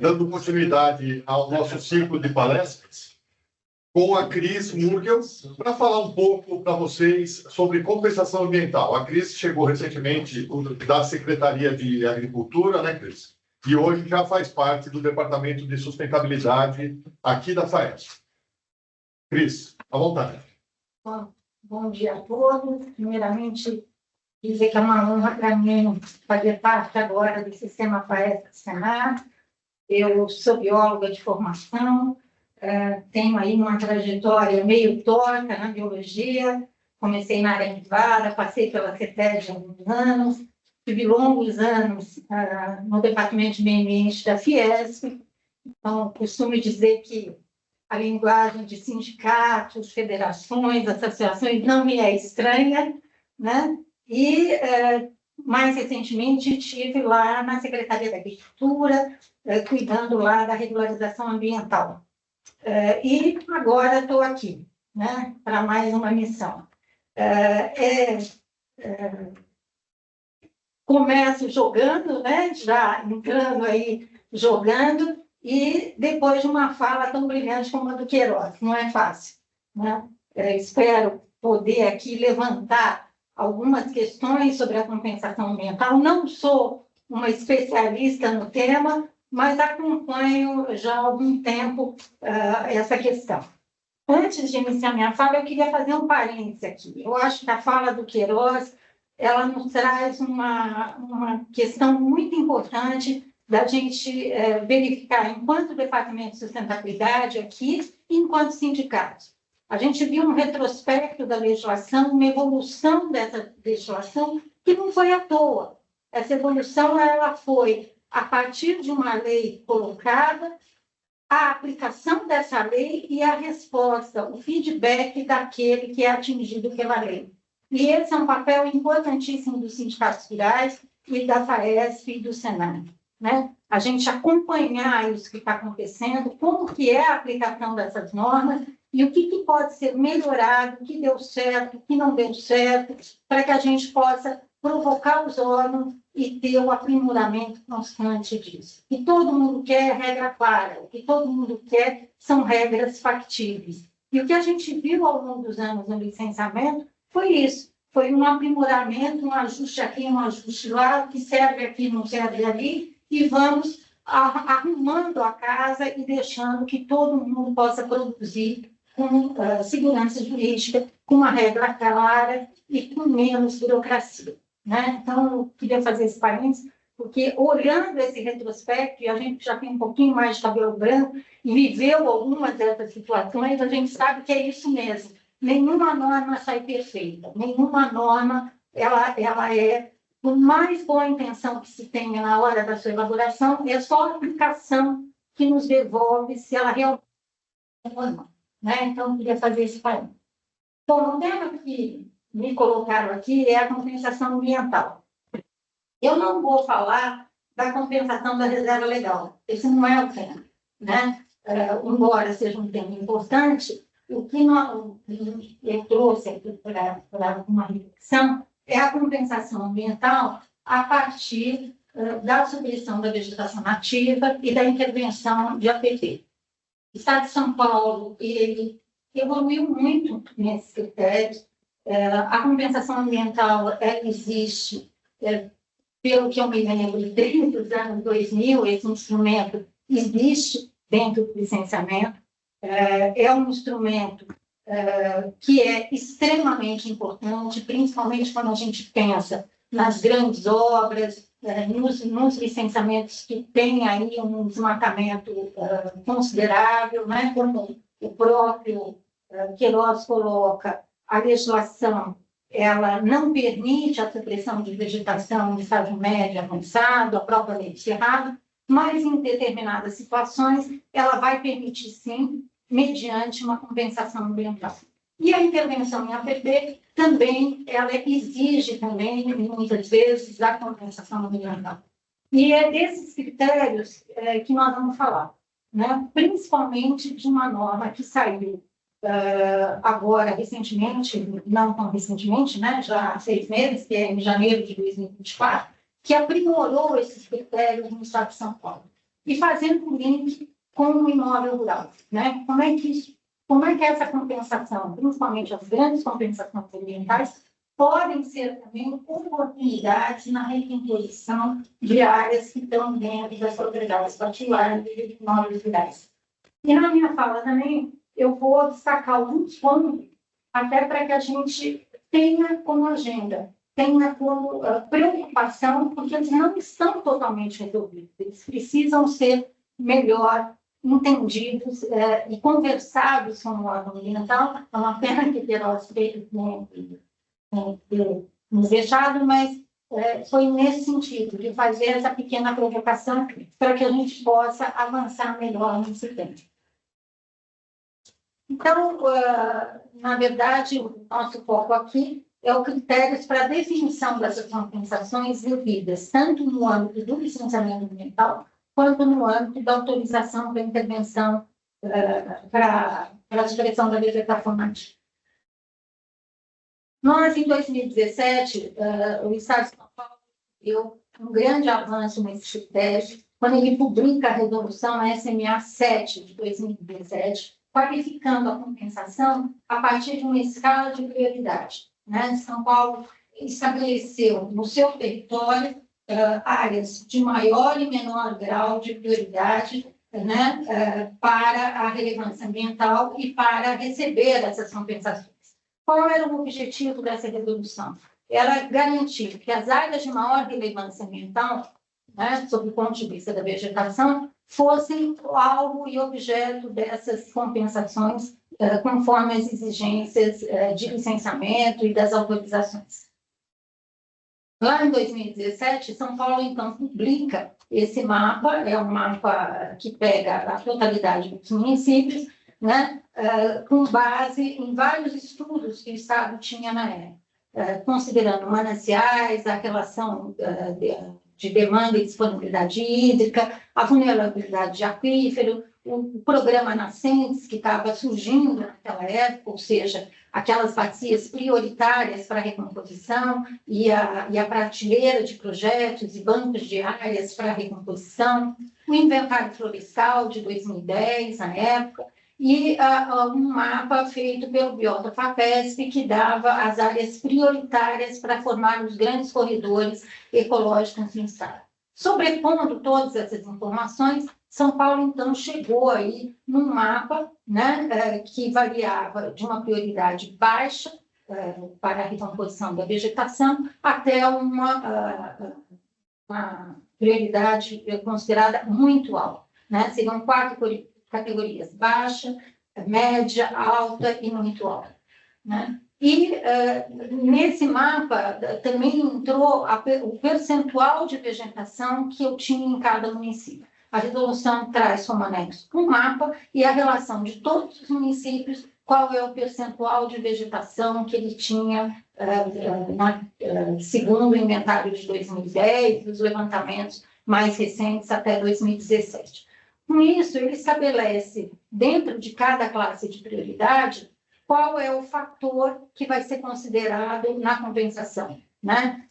dando continuidade ao nosso ciclo de palestras, com a Cris Murgel, para falar um pouco para vocês sobre compensação ambiental. A Cris chegou recentemente da Secretaria de Agricultura, né, Cris? E hoje já faz parte do Departamento de Sustentabilidade aqui da FAESP. Cris, à vontade. Bom dia a todos. Primeiramente, dizer que é uma honra para mim fazer parte agora do Sistema FAESP Senar. Eu sou bióloga de formação, tenho aí uma trajetória meio torta na biologia. Comecei na área privada, passei pela CETESB há alguns anos, tive longos anos no Departamento de Meio Ambiente da Fiesp. Então, costumo dizer que a linguagem de sindicatos, federações, associações não me é estranha, né? E, mais recentemente, estive lá na Secretaria da Agricultura, cuidando lá da regularização ambiental. E agora estou aqui, né, para mais uma missão. Começo jogando, né, já entrando aí jogando, e depois de uma fala tão brilhante como a do Queiroz. Não é fácil, né? Espero poder aqui levantar algumas questões sobre a compensação ambiental. Não sou uma especialista no tema, mas acompanho já há algum tempo essa questão. Antes de iniciar minha fala, eu queria fazer um parênteses aqui. Eu acho que a fala do Queiroz, ela nos traz uma questão muito importante da gente verificar, enquanto Departamento de Sustentabilidade aqui, enquanto sindicatos. A gente viu um retrospecto da legislação, uma evolução dessa legislação que não foi à toa. Essa evolução ela foi a partir de uma lei colocada, a aplicação dessa lei e a resposta, o feedback daquele que é atingido pela lei. E esse é um papel importantíssimo dos sindicatos rurais e da FAESP e do Senar, né? A gente acompanhar isso que está acontecendo, como que é a aplicação dessas normas e o que pode ser melhorado, o que deu certo, o que não deu certo, para que a gente possa provocar os órgãos e ter o aprimoramento constante disso. O que todo mundo quer é regra clara, o que todo mundo quer são regras factíveis. E o que a gente viu ao longo dos anos no licenciamento foi isso, foi um aprimoramento, um ajuste aqui, um ajuste lá, o que serve aqui não serve ali, e vamos arrumando a casa e deixando que todo mundo possa produzir com segurança jurídica, com uma regra clara e com menos burocracia, né? Então, eu queria fazer esse parênteses, porque olhando esse retrospecto, e a gente já tem um pouquinho mais de cabelo branco, e viveu algumas dessas situações, a gente sabe que é isso mesmo. Nenhuma norma sai perfeita, nenhuma norma ela é, por mais boa intenção que se tenha na hora da sua elaboração, é só a aplicação que nos devolve se ela realmente é normal, né? Então, eu queria fazer esse parênteses. Bom, o tema que me colocaram aqui é a compensação ambiental. Eu não vou falar da compensação da reserva legal, esse não é o tema, né? Embora seja um tema importante, o que eu trouxe aqui para uma reflexão é a compensação ambiental a partir da supressão da vegetação nativa e da intervenção de APP. O Estado de São Paulo, ele evoluiu muito nesses critérios. A compensação ambiental existe, pelo que eu me lembro, desde os anos 2000, esse instrumento existe dentro do licenciamento. É um instrumento que é extremamente importante, principalmente quando a gente pensa nas grandes obras, nos licenciamentos que têm aí um desmatamento considerável, né? Como o próprio Queiroz coloca, a legislação ela não permite a supressão de vegetação em estágio médio avançado, a própria lei de cerrado, mas em determinadas situações ela vai permitir sim, mediante uma compensação ambiental. E a intervenção em APP também, ela exige também, muitas vezes, a compensação ambiental. E é desses critérios que nós vamos falar, né? Principalmente de uma norma que saiu agora, recentemente, não tão recentemente, né? Já há 6 meses, que é em janeiro de 2024, que aprimorou esses critérios no Estado de São Paulo. e fazendo um link com o imóvel rural, né? Como é que essa compensação, principalmente as grandes compensações ambientais, podem ser também oportunidades na recomposição de áreas que estão dentro das propriedades particulares e de imóveis rurais. E na minha fala também, eu vou destacar alguns pontos, até para que a gente tenha como agenda, tenha como preocupação, porque eles não estão totalmente resolvidos, eles precisam ser melhor entendidos e conversados com o órgão ambiental. É uma pena que Queiroz tenha nos deixado, mas foi nesse sentido, de fazer essa pequena provocação para que a gente possa avançar melhor nesse tema. Então, na verdade, o nosso foco aqui é o critérios para a definição dessas compensações devidas, tanto no âmbito do licenciamento ambiental, quanto no âmbito da autorização para intervenção para a supressão da vegetação nativa. Nós, em 2017, o Estado de São Paulo deu um grande avanço nesse critério, quando ele publica a resolução SMA 7 de 2017, qualificando a compensação a partir de uma escala de prioridade, né? São Paulo estabeleceu no seu território áreas de maior e menor grau de prioridade, né, para a relevância ambiental e para receber essas compensações. Qual era o objetivo dessa resolução? Era garantir que as áreas de maior relevância ambiental, né, sob o ponto de vista da vegetação, fossem alvo e objeto dessas compensações, conforme as exigências de licenciamento e das autorizações. Lá em 2017, São Paulo, então, publica esse mapa, é um mapa que pega a totalidade dos municípios, né, com base em vários estudos que o Estado tinha na época, considerando mananciais, a relação de demanda e disponibilidade hídrica, a vulnerabilidade de aquífero, o programa Nascentes, que estava surgindo naquela época, ou seja, aquelas bacias prioritárias para a recomposição e a prateleira de projetos e bancos de áreas para a recomposição, o inventário florestal de 2010, na época, e um mapa feito pelo Biota FAPESP, que dava as áreas prioritárias para formar os grandes corredores ecológicos no estado. Sobrepondo todas essas informações, São Paulo, então, chegou aí num mapa, né, que variava de uma prioridade baixa para a recomposição da vegetação até uma prioridade considerada muito alta, né? Seriam 4 categorias: baixa, média, alta e muito alta, né? E nesse mapa também entrou o percentual de vegetação que eu tinha em cada município. A resolução traz como anexo um mapa e a relação de todos os municípios, qual é o percentual de vegetação que ele tinha segundo o inventário de 2010, os levantamentos mais recentes até 2017. Com isso, ele estabelece, dentro de cada classe de prioridade, qual é o fator que vai ser considerado na compensação, né?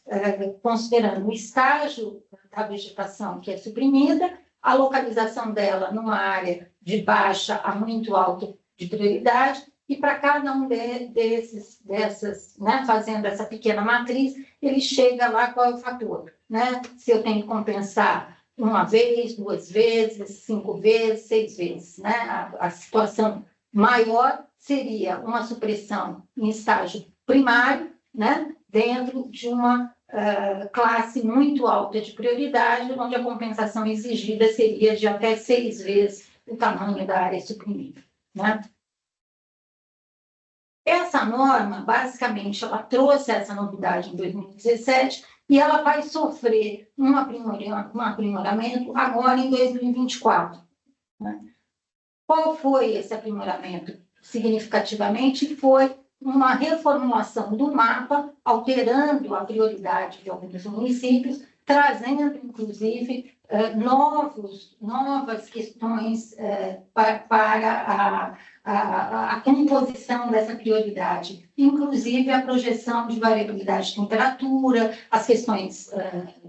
Considerando o estágio da vegetação que é suprimida, a localização dela numa área de baixa a muito alta de prioridade, e para cada um dessas, né, fazendo essa pequena matriz, ele chega lá qual é o fator, né? Se eu tenho que compensar 1 vez, 2 vezes, 5 vezes, 6 vezes, né? A situação maior seria uma supressão em estágio primário, né, dentro de uma classe muito alta de prioridade, onde a compensação exigida seria de até 6 vezes o tamanho da área suprimida, né? Essa norma, basicamente, ela trouxe essa novidade em 2017 e ela vai sofrer um aprimoramento agora em 2024, né? Qual foi esse aprimoramento? Significativamente, foi uma reformulação do mapa, alterando a prioridade de alguns municípios, trazendo, inclusive, novas questões para a composição dessa prioridade, inclusive a projeção de variabilidade de temperatura, as questões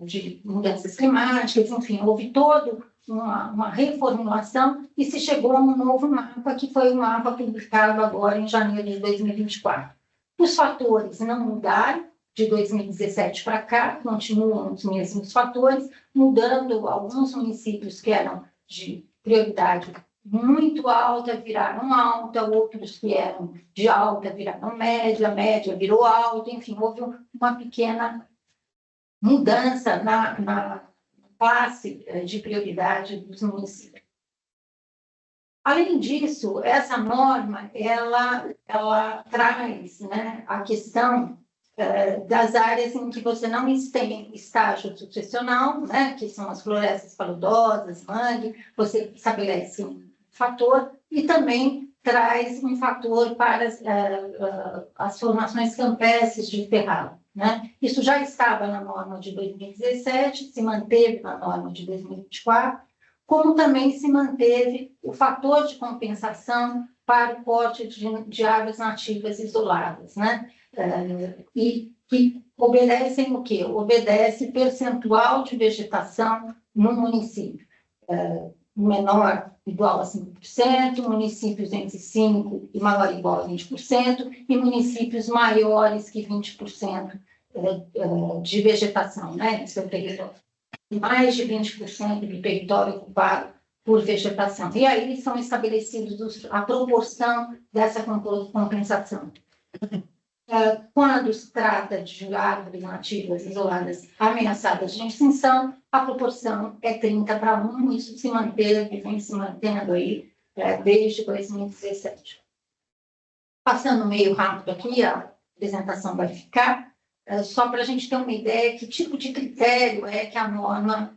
de mudanças climáticas, enfim, houve todo uma reformulação e se chegou a um novo mapa, que foi o mapa publicado agora em janeiro de 2024. Os fatores não mudaram de 2017 para cá, continuam os mesmos fatores, mudando alguns municípios que eram de prioridade muito alta viraram alta, outros que eram de alta viraram média, média virou alta, enfim, houve uma pequena mudança na classe de prioridade dos municípios. Além disso, essa norma, ela traz, né, a questão das áreas em que você não tem estágio sucessional, né, que são as florestas paludosas, mangue, você estabelece um fator e também traz um fator para as formações campestres de ferrado, né? Isso já estava na norma de 2017, se manteve na norma de 2024, como também se manteve o fator de compensação para o corte de árvores nativas isoladas, né? E que obedecem o quê? Obedece percentual de vegetação no município. Menor igual a 5%, municípios entre 5% e maior ou igual a 20%, e municípios maiores que 20% de vegetação, né, no seu território. Mais de 20% do território ocupado por vegetação. E aí são estabelecidos a proporção dessa compensação. Quando se trata de árvores nativas isoladas ameaçadas de extinção, a proporção é 30:1, isso se manteve, vem se mantendo aí desde 2017. Passando meio rápido aqui, a apresentação vai ficar, só para a gente ter uma ideia que tipo de critério é que a norma,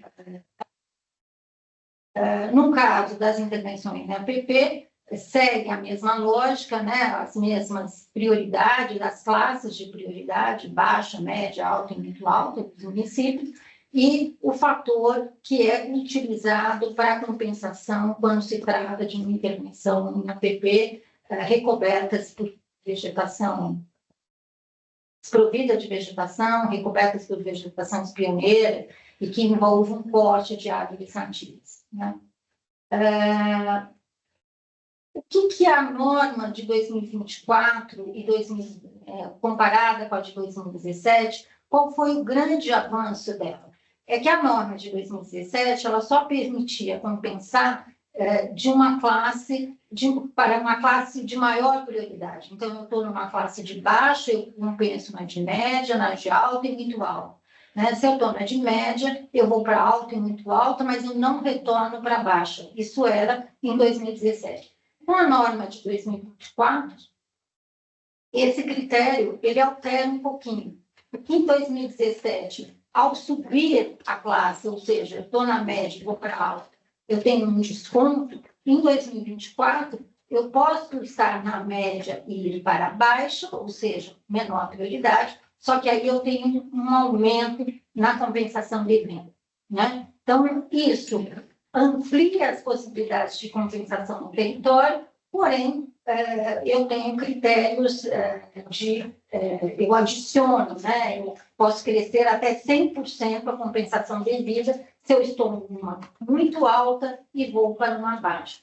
no caso das intervenções na APP, segue a mesma lógica, né? As mesmas prioridades, as classes de prioridade, baixa, média, alta e muito alta dos municípios, e o fator que é utilizado para a compensação quando se trata de uma intervenção em APP recobertas por vegetação, desprovida de vegetação, recobertas por vegetação pioneira e que envolve um corte de árvores nativas, né? O que a norma de 2024 e comparada com a de 2017, qual foi o grande avanço dela? É que a norma de 2017 ela só permitia compensar de uma classe para uma classe de maior prioridade. Então, eu estou numa classe de baixa, eu compenso na de média, na de alta e muito alta. Né? Se eu estou na de média, eu vou para alta e muito alta, mas eu não retorno para baixa. Isso era em 2017. Com a norma de 2024, esse critério ele altera um pouquinho. Em 2017, ao subir a classe, ou seja, eu estou na média e vou para alta, eu tenho um desconto. Em 2024, eu posso estar na média e ir para baixa, ou seja, menor prioridade, só que aí eu tenho um aumento na compensação de venda, né? Então, isso amplia as possibilidades de compensação no território, porém, eu tenho critérios eu adiciono, né? Eu posso crescer até 100% a compensação devida se eu estou numa muito alta e vou para uma baixa.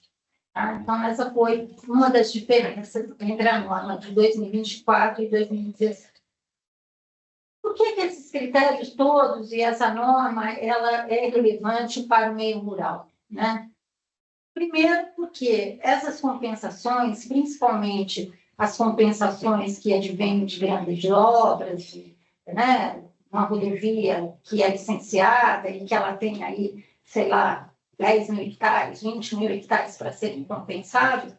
Tá? Então, essa foi uma das diferenças entre a norma de 2024 e 2017. Por que esses critérios todos e essa norma ela é relevante para o meio rural, né? Primeiro, porque essas compensações, principalmente as compensações que advêm de grandes obras, né? Uma rodovia que é licenciada e que ela tem aí, sei lá, 10 mil hectares, 20 mil hectares para serem compensados,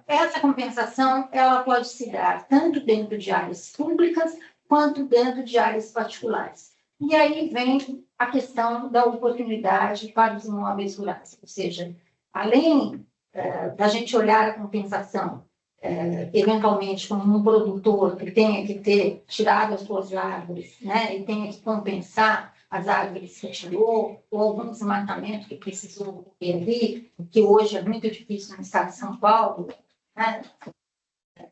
essa compensação ela pode se dar tanto dentro de áreas públicas quanto dentro de áreas particulares. E aí vem a questão da oportunidade para os imóveis rurais, ou seja, além da gente olhar a compensação eventualmente como um produtor que tenha que ter tirado as suas árvores, né, e tenha que compensar as árvores que tirou, ou algum desmatamento que precisou ocorrer ali, que hoje é muito difícil no estado de São Paulo, né,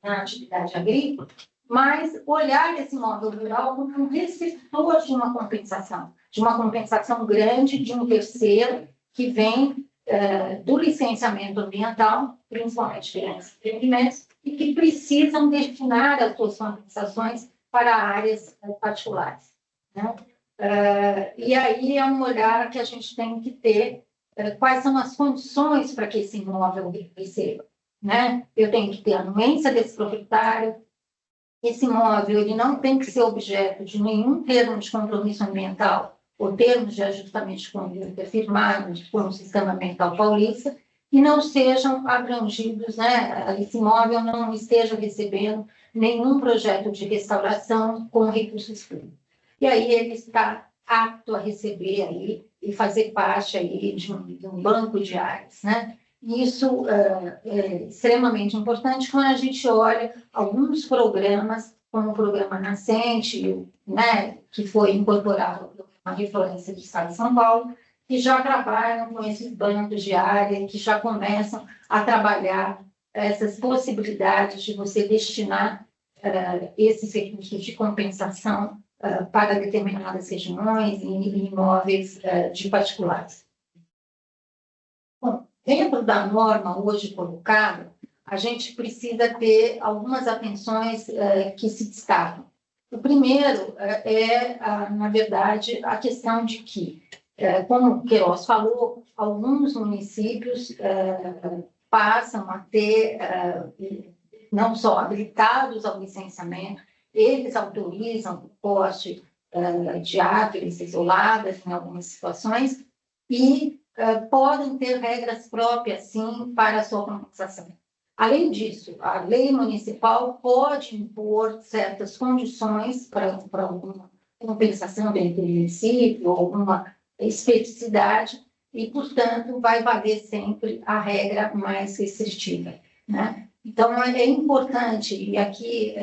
na atividade agrícola, mas olhar esse imóvel rural como um receptor de uma compensação grande de um terceiro, que vêm do licenciamento ambiental, principalmente grandes empreendimentos, e que precisam destinar as suas compensações para áreas particulares, né? E aí é um olhar que a gente tem que ter, quais são as condições para que esse imóvel receba, né? Eu tenho que ter a anuência desse proprietário, esse imóvel ele não tem que ser objeto de nenhum termo de compromisso ambiental ou termos de ajustamento de conduta firmados com o Sistema Ambiental Paulista e não sejam abrangidos, né? Esse imóvel não esteja recebendo nenhum projeto de restauração com recursos públicos. E aí ele está apto a receber aí e fazer parte aí de um banco de áreas, né? Isso é extremamente importante quando a gente olha alguns programas, como o Programa Nascente, né, que foi incorporado à Refluência do Estado de São Paulo, que já trabalham com esses bancos de área, que já começam a trabalhar essas possibilidades de você destinar esses recursos de compensação para determinadas regiões e imóveis de particulares. Bom, dentro da norma hoje colocada, a gente precisa ter algumas atenções que se destacam. O primeiro na verdade, a questão de que, como o Queiroz falou, alguns municípios passam a ter, não só habilitados ao licenciamento, eles autorizam o poste de árvores isoladas em algumas situações e podem ter regras próprias, sim, para a sua compensação. Além disso, a lei municipal pode impor certas condições para alguma compensação dentro do município, alguma especificidade, e, portanto, vai valer sempre a regra mais restritiva, né? Então, é importante, e aqui,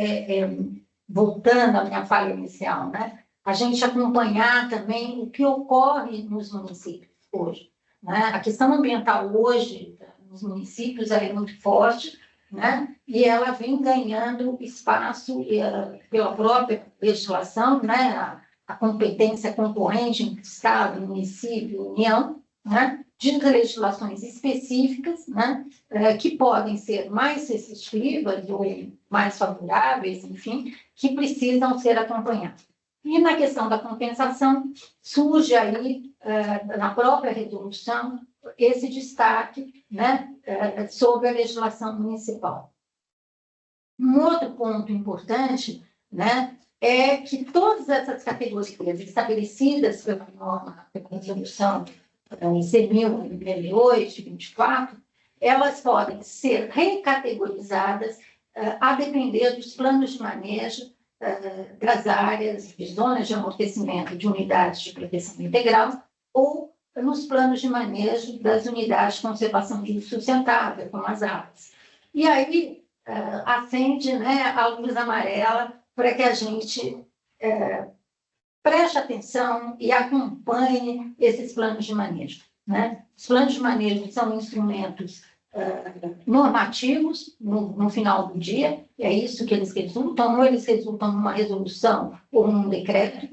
voltando à minha fala inicial, né, a gente acompanhar também o que ocorre nos municípios hoje, né? A questão ambiental hoje, nos municípios, é muito forte, né? E ela vem ganhando espaço pela própria legislação, né? A competência concorrente entre Estado, município, União, né? De legislações específicas, né? Que podem ser mais restritivas ou mais favoráveis, enfim, que precisam ser acompanhadas. E na questão da compensação, surge aí, na própria resolução, esse destaque, né, sobre a legislação municipal. Um outro ponto importante, né, é que todas essas categorias estabelecidas pela norma, pela resolução C.1008 de 24, elas podem ser recategorizadas a depender dos planos de manejo das áreas de zonas de amortecimento de unidades de proteção integral ou nos planos de manejo das unidades de conservação de uso sustentável, como as APAs. E aí acende, né, a luz amarela para que a gente preste atenção e acompanhe esses planos de manejo, né? Os planos de manejo são instrumentos normativos no final do dia, e é isso que eles resultam, ou eles resultam numa resolução ou num decreto.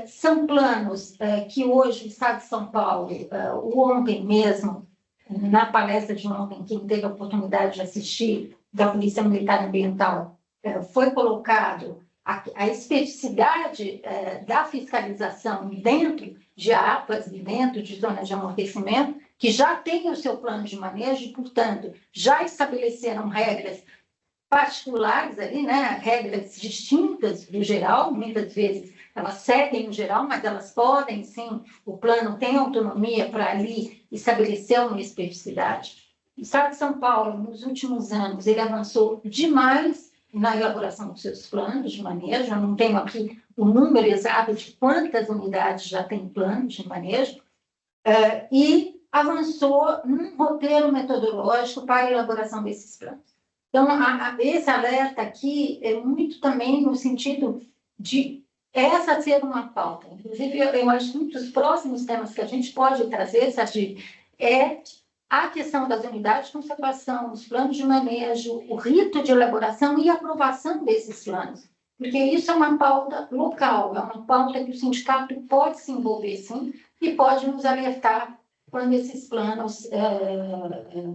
São planos que hoje o Estado de São Paulo, ontem mesmo, na palestra de ontem, quem teve a oportunidade de assistir, da Polícia Militar Ambiental, foi colocado a especificidade da fiscalização dentro de APAs e dentro de zonas de amortecimento, que já têm o seu plano de manejo e, portanto, já estabeleceram regras particulares ali, né? Regras distintas do geral, muitas vezes elas seguem o geral, mas elas podem, sim, o plano tem autonomia para ali estabelecer uma especificidade. O Estado de São Paulo, nos últimos anos, ele avançou demais na elaboração dos seus planos de manejo. Eu não tenho aqui o número exato de quantas unidades já tem planos de manejo, e avançou num roteiro metodológico para a elaboração desses planos. Então, esse alerta aqui é muito também no sentido de essa ser uma pauta. Inclusive, eu acho que um dos próximos temas que a gente pode trazer, Sadi, é a questão das unidades de conservação, os planos de manejo, o rito de elaboração e aprovação desses planos. Porque isso é uma pauta local, é uma pauta que o sindicato pode se envolver, sim, e pode nos alertar quando esses planos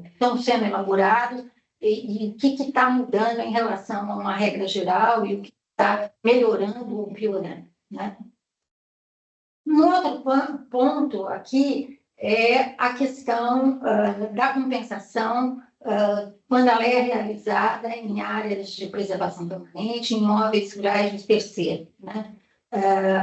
estão sendo elaborados e o que está mudando em relação a uma regra geral e o que está melhorando ou piorando, né? Um outro ponto aqui é a questão da compensação quando ela é realizada em áreas de preservação permanente, em imóveis rurais de terceiro, né?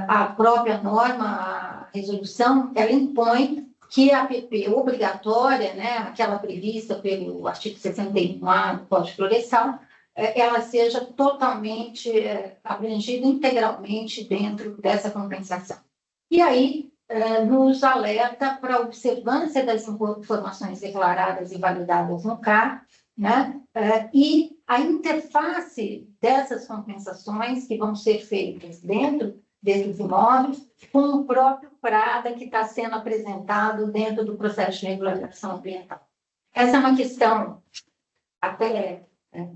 A própria norma, a resolução, ela impõe que a APP obrigatória, né, aquela prevista pelo artigo 61A do Código Florestal, ela seja totalmente abrangida integralmente dentro dessa compensação. E aí, nos alerta para a observância das informações declaradas e validadas no CAR, né? E a interface dessas compensações que vão ser feitas dentro desses imóveis com o próprio PRADA que está sendo apresentado dentro do processo de regularização ambiental. Essa é uma questão, até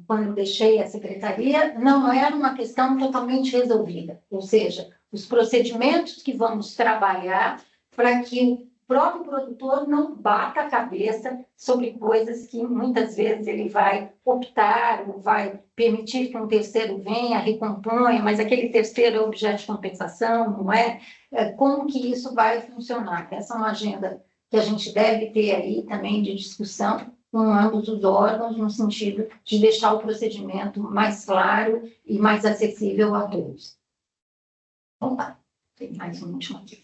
quando deixei a secretaria, não era uma questão totalmente resolvida, ou seja, os procedimentos que vamos trabalhar para que o próprio produtor não bata a cabeça sobre coisas que muitas vezes ele vai optar ou vai permitir que um terceiro venha, recomponha, mas aquele terceiro é objeto de compensação, não é? Como que isso vai funcionar? Essa é uma agenda que a gente deve ter aí também de discussão com ambos os órgãos, no sentido de deixar o procedimento mais claro e mais acessível a todos. Vamos lá, tem mais um último aqui.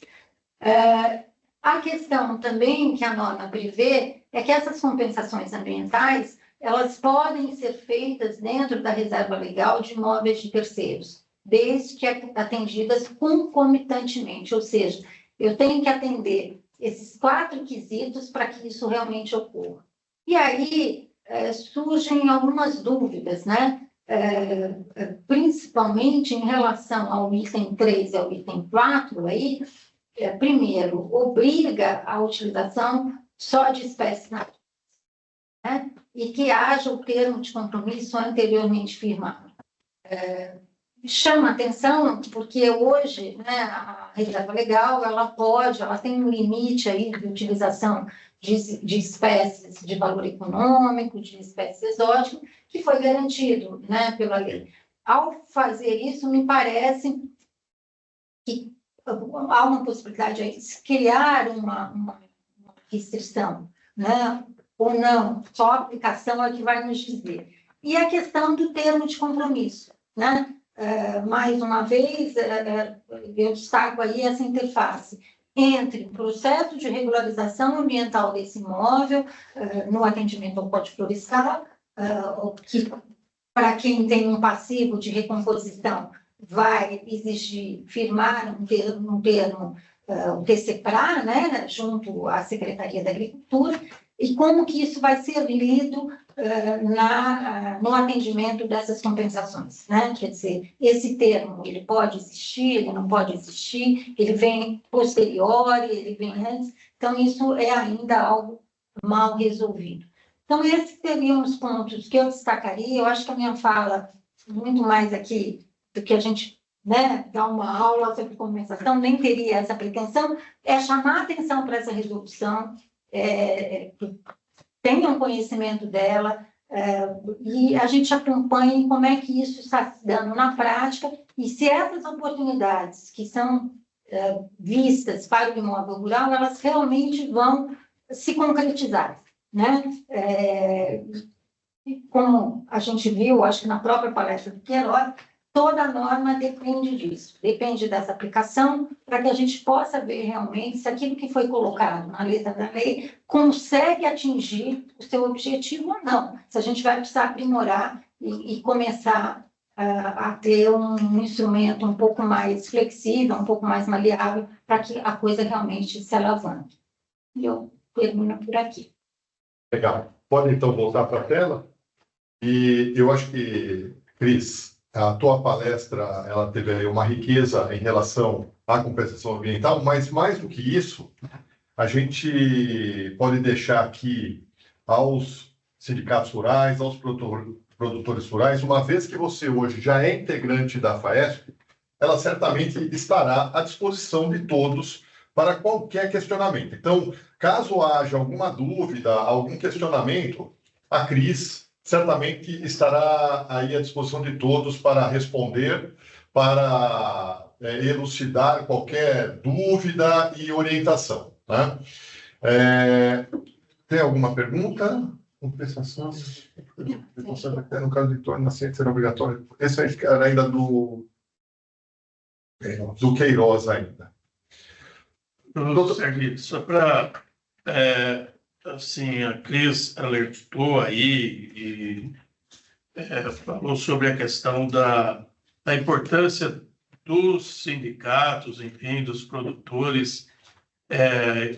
A questão também que a norma prevê é que essas compensações ambientais, elas podem ser feitas dentro da reserva legal de imóveis de terceiros, desde que atendidas concomitantemente, ou seja, eu tenho que atender esses 4 quesitos para que isso realmente ocorra. E aí surgem algumas dúvidas, né? Principalmente em relação ao item 3 e ao item 4, aí, primeiro, obriga a utilização só de espécies nativas, né? E que haja o termo de compromisso anteriormente firmado. Chama atenção porque hoje, né, a reserva legal ela tem um limite aí de utilização de espécies de valor econômico, de espécies exóticas, que foi garantido, né, pela lei. Ao fazer isso, me parece que há uma possibilidade de criar uma restrição, né, ou não, só a aplicação é que vai nos dizer. E a questão do termo de compromisso, né? Mais uma vez, eu destaco aí essa interface entre o processo de regularização ambiental desse imóvel, no atendimento ao Código Florestal, que, para quem tem um passivo de recomposição, vai exigir firmar um termo, o TCPRA, né, junto à Secretaria da Agricultura, e como que isso vai ser lido no atendimento dessas compensações, né? Quer dizer, esse termo, ele pode existir, ele não pode existir, ele vem posterior, ele vem antes, então isso é ainda algo mal resolvido. Então, esses seriam os pontos que eu destacaria. Eu acho que a minha fala, muito mais aqui do que a gente, né, dar uma aula sobre compensação, nem teria essa pretensão, é chamar a atenção para essa resolução, tenham conhecimento dela, e a gente acompanhe como é que isso está se dando na prática, e se essas oportunidades que são vistas para o imóvel rural, elas realmente vão se concretizar, né? Como a gente viu, acho que na própria palestra do Queiroz, toda a norma depende disso, depende dessa aplicação, para que a gente possa ver realmente se aquilo que foi colocado na letra da lei consegue atingir o seu objetivo ou não. Se a gente vai precisar aprimorar e começar a ter um instrumento um pouco mais flexível, um pouco mais maleável, para que a coisa realmente se alavanque. E eu termino por aqui. Legal. Pode, então, voltar para a tela? E eu acho que, Cris, a tua palestra, ela teve aí uma riqueza em relação à compensação ambiental, mas mais do que isso, a gente pode deixar aqui aos sindicatos rurais, aos produtores rurais, uma vez que você hoje já é integrante da FAESP, ela certamente estará à disposição de todos para qualquer questionamento. Então, caso haja alguma dúvida, algum questionamento, a Cris certamente estará aí à disposição de todos para responder, para elucidar qualquer dúvida e orientação, né? Tem alguma pergunta? Compensação? No caso de torno nascente será obrigatório. Esse aí era ainda do Queiroz ainda. Serguito, só para assim, a Cris alertou aí e falou sobre a questão da importância dos sindicatos, enfim, dos produtores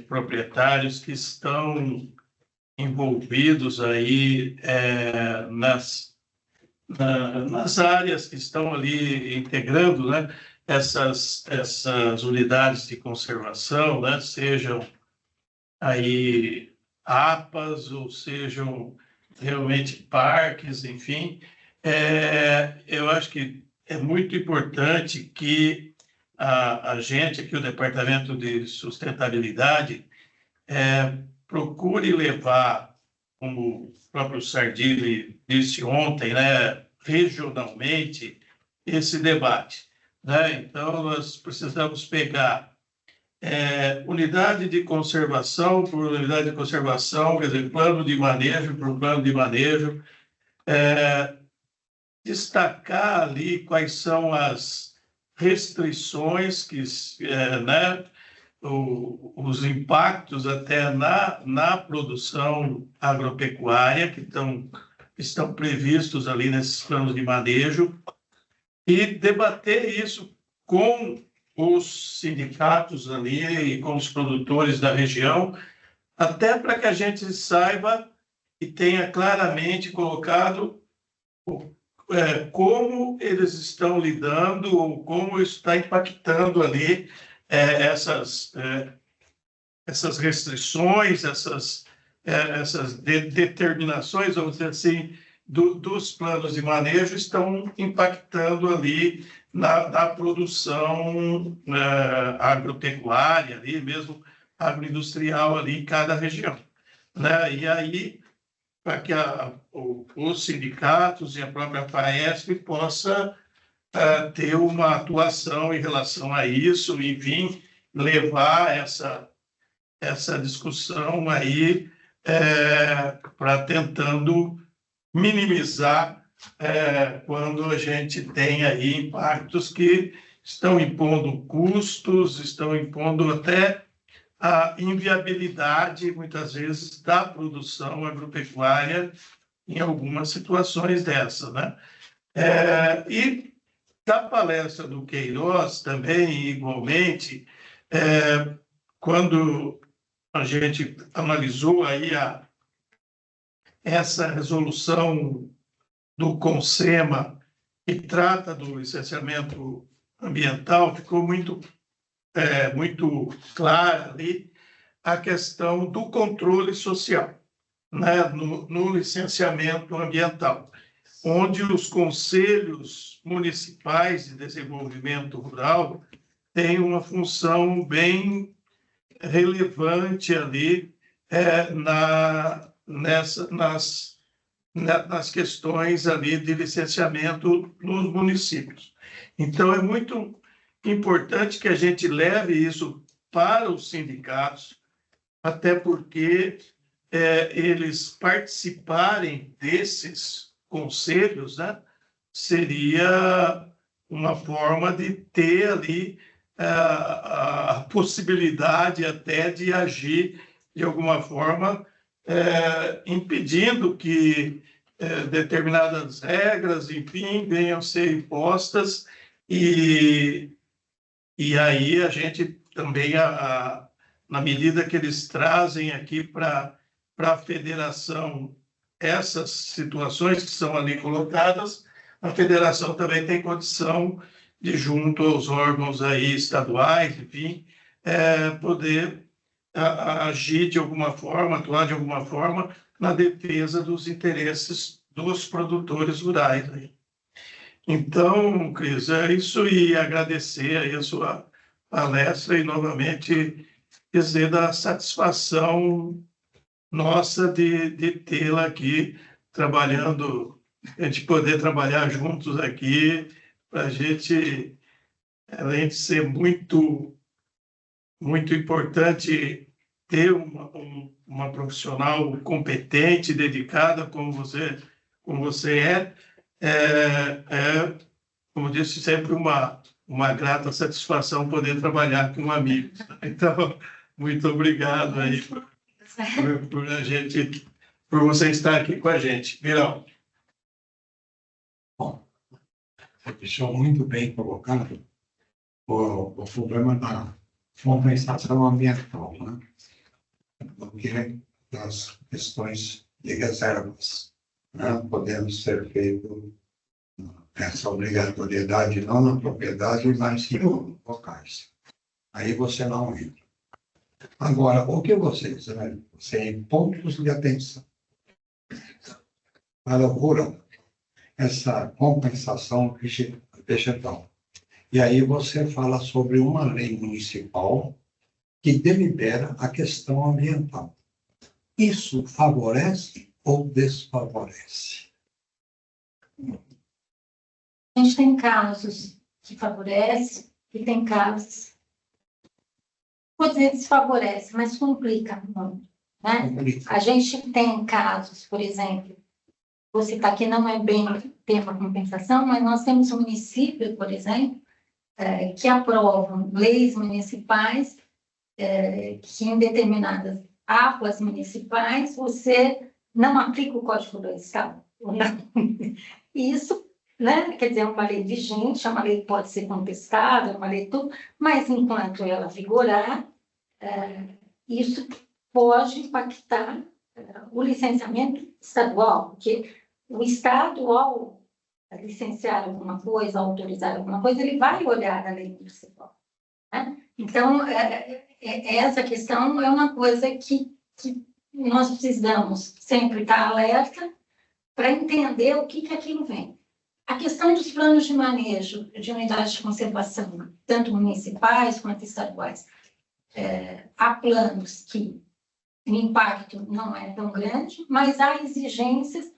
proprietários que estão envolvidos aí nas áreas que estão ali integrando, né, essas unidades de conservação, né, sejam aí APAs ou sejam realmente parques, enfim. Eu acho que é muito importante que a gente aqui, o Departamento de Sustentabilidade, procure levar, como o próprio Sardilli disse ontem, né, regionalmente, esse debate, né? Então, nós precisamos pegar unidade de conservação por unidade de conservação, quer dizer, plano de manejo por plano de manejo, destacar ali quais são as restrições que, né, os impactos até na produção agropecuária que estão previstos ali nesses planos de manejo e debater isso com os sindicatos ali e com os produtores da região, até para que a gente saiba e tenha claramente colocado como eles estão lidando ou como isso está impactando ali essas restrições, essas determinações, vamos dizer assim, dos planos de manejo estão impactando ali na produção agropecuária, ali mesmo agroindustrial ali em cada região, né? E aí, para que os sindicatos e a própria FAESP possa ter uma atuação em relação a isso, enfim, levar essa discussão aí para tentando minimizar quando a gente tem aí impactos que estão impondo custos, estão impondo até a inviabilidade, muitas vezes, da produção agropecuária em algumas situações dessas, né? E da palestra do Queiroz também, igualmente, quando a gente analisou aí essa resolução do CONSEMA, que trata do licenciamento ambiental, ficou muito clara ali a questão do controle social, né, no licenciamento ambiental, onde os conselhos municipais de desenvolvimento rural têm uma função bem relevante ali nas questões ali de licenciamento nos municípios. Então, é muito importante que a gente leve isso para os sindicatos, até porque eles participarem desses conselhos, né, seria uma forma de ter ali a possibilidade até de agir de alguma forma, impedindo que determinadas regras, enfim, venham a ser impostas e aí a gente também, na medida que eles trazem aqui para a federação essas situações que são ali colocadas, a federação também tem condição de, junto aos órgãos aí estaduais, enfim, poder agir de alguma forma, atuar de alguma forma na defesa dos interesses dos produtores rurais aí. Então, Cris, é isso, e agradecer aí a sua palestra e, novamente, dizer da satisfação nossa de tê-la aqui trabalhando, a gente poder trabalhar juntos aqui, para a gente, além de ser muito, muito importante ter uma profissional competente, dedicada, como você como disse, sempre uma grata satisfação poder trabalhar com amigos. Então, muito obrigado aí por você estar aqui com a gente. Virão. Bom, deixou muito bem colocado o problema da compensação ambiental, né? Do que das questões de reservas, né? Podendo ser feito essa obrigatoriedade não na propriedade, mas em locais. Aí você não entra. Agora, o que vocês, né? Você tem pontos de atenção para essa compensação vegetal. E aí você fala sobre uma lei municipal que delibera a questão ambiental. Isso favorece ou desfavorece? A gente tem casos que favorecem e tem casos, vou dizer desfavorece, mas complica muito, né? Complica. A gente tem casos, por exemplo, vou citar aqui, não é bem tema compensação, mas nós temos um município, por exemplo, que aprovam leis municipais que em determinadas águas municipais você não aplica o Código Florestal. Isso, né? Quer dizer, é uma lei vigente, é uma lei que pode ser contestada, é uma lei tudo, mas enquanto ela vigorar, isso pode impactar o licenciamento estadual, porque o Estado, ao licenciar alguma coisa, autorizar alguma coisa, ele vai olhar a lei municipal, né? Então, essa questão é uma coisa que nós precisamos sempre estar alerta para entender o que aquilo vem. A questão dos planos de manejo de unidades de conservação, tanto municipais quanto estaduais, há planos que o impacto não é tão grande, mas há exigências que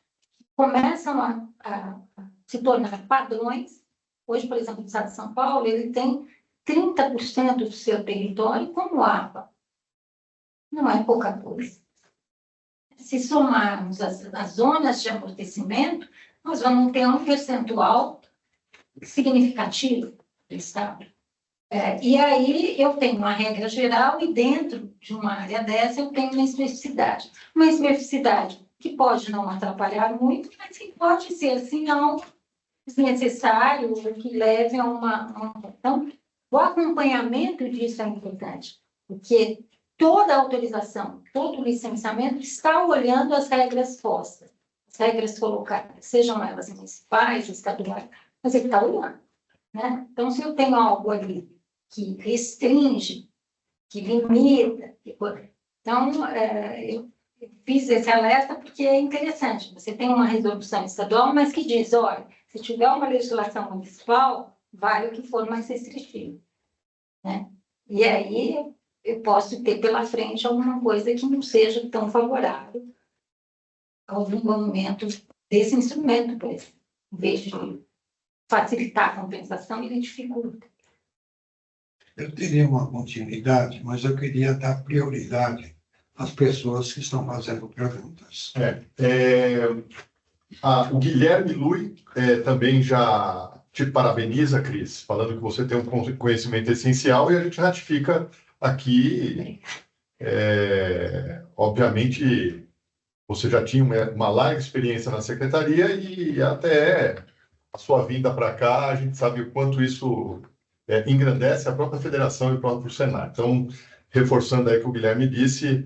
começam a se tornar padrões. Hoje, por exemplo, o Estado de São Paulo, ele tem 30% do seu território como APA. Não é pouca coisa. Se somarmos as zonas de amortecimento, nós vamos ter um percentual significativo do Estado. E aí eu tenho uma regra geral e dentro de uma área dessa eu tenho uma especificidade. Uma especificidade que pode não atrapalhar muito, mas que pode ser, assim, algo desnecessário, que leve a uma... Então, o acompanhamento disso é importante, porque toda autorização, todo licenciamento está olhando as regras postas, as regras colocadas, sejam elas municipais, estaduais, mas ele está olhando, né? Então, se eu tenho algo ali que restringe, que limita, então, eu fiz esse alerta porque é interessante. Você tem uma resolução estadual, mas que diz, olha, se tiver uma legislação municipal, vale o que for mais restritivo, né? E aí eu posso ter pela frente alguma coisa que não seja tão favorável ao desenvolvimento desse instrumento, por exemplo. Em vez de facilitar a compensação, ele dificulta. Eu teria uma continuidade, mas eu queria dar prioridade às pessoas que estão fazendo perguntas. O Guilherme Lui também já te parabeniza, Cris, falando que você tem um conhecimento essencial e a gente ratifica aqui. Obviamente, você já tinha uma larga experiência na secretaria e até a sua vinda para cá, a gente sabe o quanto isso engrandece a própria federação e o próprio Senado. Então, reforçando aí o que o Guilherme disse,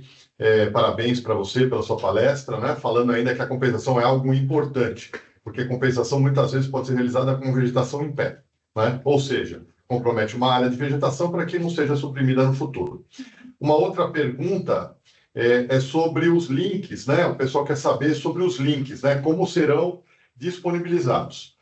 parabéns para você pela sua palestra, né? Falando ainda que a compensação é algo importante, porque compensação muitas vezes pode ser realizada com vegetação em pé, né? Ou seja, compromete uma área de vegetação para que não seja suprimida no futuro. Uma outra pergunta é sobre os links, né? O pessoal quer saber sobre os links, né? Como serão disponibilizados.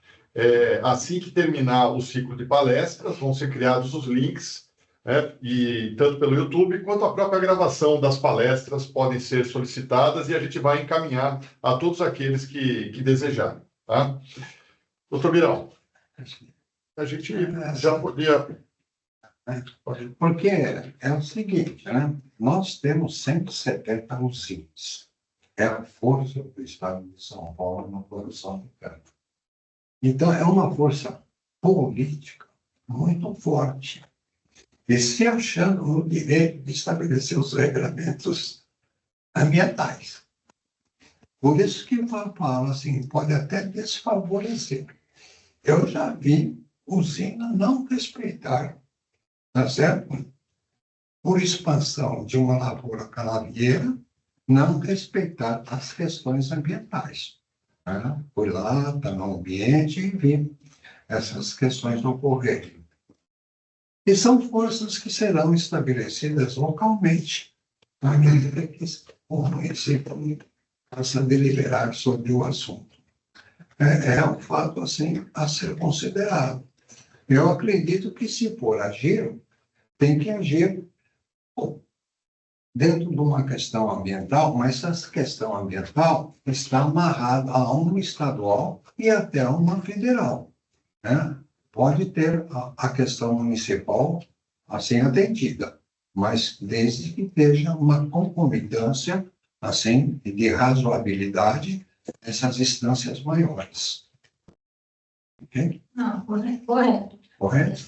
Assim que terminar o ciclo de palestras, vão ser criados os links né? E tanto pelo YouTube quanto a própria gravação das palestras podem ser solicitadas e a gente vai encaminhar a todos aqueles que desejarem, tá? Doutor Birão, a gente já podia... Porque é o seguinte, né? Nós temos 170 usinas. É a força do Estado de São Paulo na produção de cana. Então, é uma força política muito forte. E se achando no direito de estabelecer os regramentos ambientais. Por isso que eu falo assim, pode até desfavorecer. Eu já vi usina não respeitar, tá certo? Por expansão de uma lavoura canavieira, não respeitar as questões ambientais. Né? Fui lá, está no ambiente e vi essas questões ocorrerem. E são forças que serão estabelecidas localmente, à medida que o município possa deliberar sobre o assunto. É um fato, assim, a ser considerado. Eu acredito que, se for agir, tem que agir dentro de uma questão ambiental, mas essa questão ambiental está amarrada a uma estadual e até a uma federal, né? Pode ter a questão municipal assim atendida, mas desde que esteja uma concomitância assim de razoabilidade nessas instâncias maiores. Ok? Não, correto. Correto?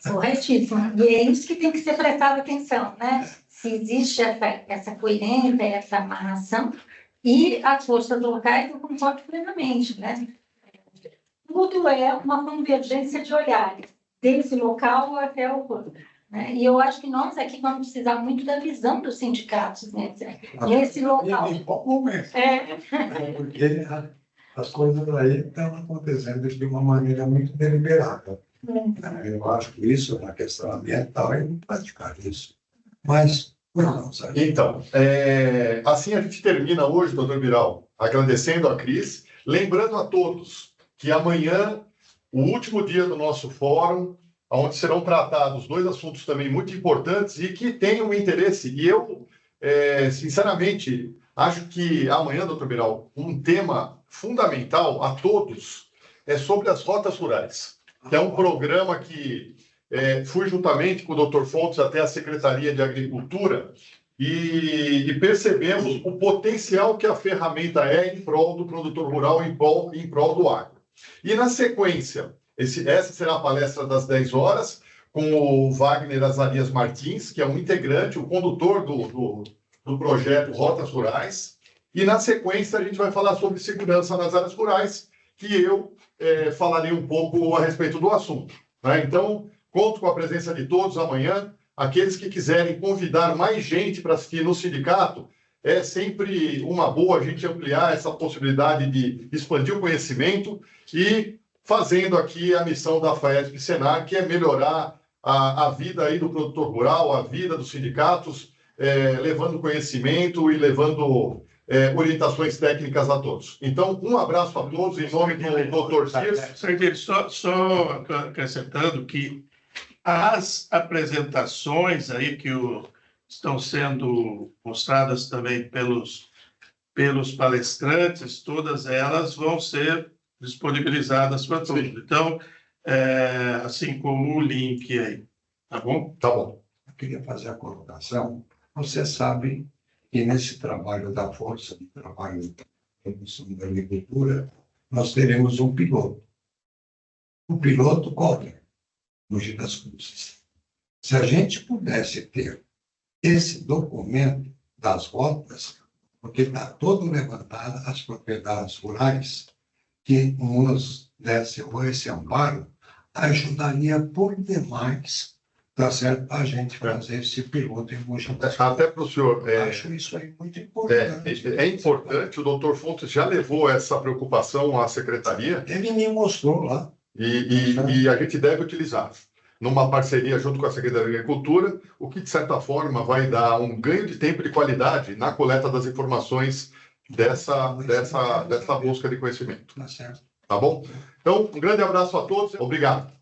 Corretíssimo. E é isso que tem que ser prestado atenção, né? Se existe essa coerência, essa amarração, e as forças locais, eu concordo plenamente, né? Tudo é uma convergência de olhares, desse local até o outro. Né? E eu acho que nós aqui vamos precisar muito da visão dos sindicatos nesse local. Em bom momento. Porque as coisas aí estão acontecendo de uma maneira muito deliberada. Eu acho que isso, na questão ambiental, é muito praticar isso. Mas, vamos aí. Então, assim a gente termina hoje, doutor Birão, agradecendo a Cris, lembrando a todos que amanhã, o último dia do nosso fórum, onde serão tratados dois assuntos também muito importantes e que tenham interesse. E eu, sinceramente, acho que amanhã, doutor Birão, um tema fundamental a todos é sobre as rotas rurais, que é um programa que fui juntamente com o doutor Fontes até a Secretaria de Agricultura e percebemos o potencial que a ferramenta é em prol do produtor rural, em prol do agro. E, na sequência, essa será a palestra das 10 horas, com o Wagner Azarias Martins, que é um integrante, o condutor do projeto Rotas Rurais. E, na sequência, a gente vai falar sobre segurança nas áreas rurais, que eu falarei um pouco a respeito do assunto. Né? Então, conto com a presença de todos amanhã. Aqueles que quiserem convidar mais gente para assistir no sindicato, é sempre uma boa a gente ampliar essa possibilidade de expandir o conhecimento e fazendo aqui a missão da FAESP-Senar, que é melhorar a vida aí do produtor rural, a vida dos sindicatos, levando conhecimento e levando orientações técnicas a todos. Então, um abraço a todos, em nome do doutor Circe. Só acrescentando que as apresentações aí que estão sendo mostradas também pelos palestrantes, todas elas vão ser disponibilizadas para todos. Então, assim como o link aí, tá bom? Tá bom. Eu queria fazer a colocação. Você sabe que nesse trabalho da força de trabalho da produção da agricultura, nós teremos um piloto. O piloto corre Mogi das Cruzes. Se a gente pudesse ter esse documento das rotas, porque está todo levantado as propriedades rurais, que nos desse esse amparo, ajudaria por demais, tá certo, a gente fazer esse piloto em Mogi das Cruzes. Até para o senhor... Acho isso aí muito importante. É importante, o doutor Fontes já levou essa preocupação à secretaria. Ele me mostrou lá. E a gente deve utilizar numa parceria junto com a Secretaria de Agricultura, o que, de certa forma, vai dar um ganho de tempo e de qualidade na coleta das informações dessa busca de conhecimento. Tá certo. Tá bom? Então, um grande abraço a todos. Obrigado.